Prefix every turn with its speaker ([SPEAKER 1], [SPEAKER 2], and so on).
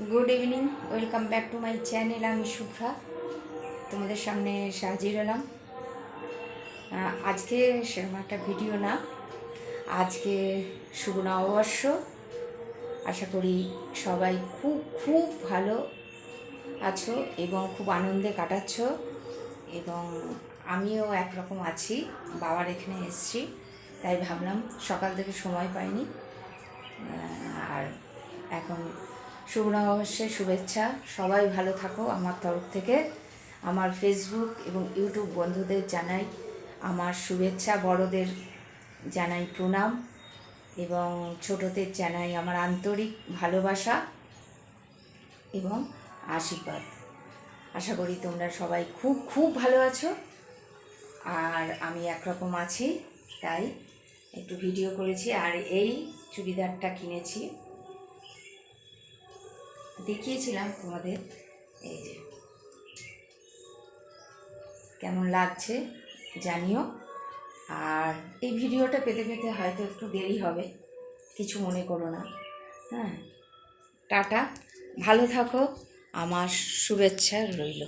[SPEAKER 1] Good evening welcome back to my channel आमी शुभ्रा তোমাদের সামনে হাজির হলাম। আজকে সেরকম একটা ভিডিও না, আজকে শুভ নববর্ষ। আশা করি সবাই খুব খুব ভালো আছো এবং খুব আনন্দে কাটাচ্ছ, এবং আমিও একরকম আছি। বাবার এখানে এসেছি, তাই ভাবলাম সকাল থেকে সময় পাইনি। আর এখন শুভ নববর্ষের শুভেচ্ছা, সবাই ভালো থাকো আমার তরফ থেকে। আমার ফেসবুক এবং ইউটিউব বন্ধুদের জানাই আমার শুভেচ্ছা, বড়দের জানাই প্রণাম এবং ছোটদের জানাই আমার আন্তরিক ভালোবাসা এবং আশীর্বাদ। আশা করি তোমরা সবাই খুব খুব ভালো আছো, আর আমি একরকম আছি, তাই একটু ভিডিও করেছি। আর এই চুড়িদারটা কিনেছি, দেখিয়েছিলাম তোমাদের, এই যে কেমন লাগছে জানিও। আর এই ভিডিওটা পেতে পেতে হয়তো একটু দেরি হবে, কিছু মনে করো না। হ্যাঁ, টাটা, ভালো থাকো, আমার শুভেচ্ছা রইল।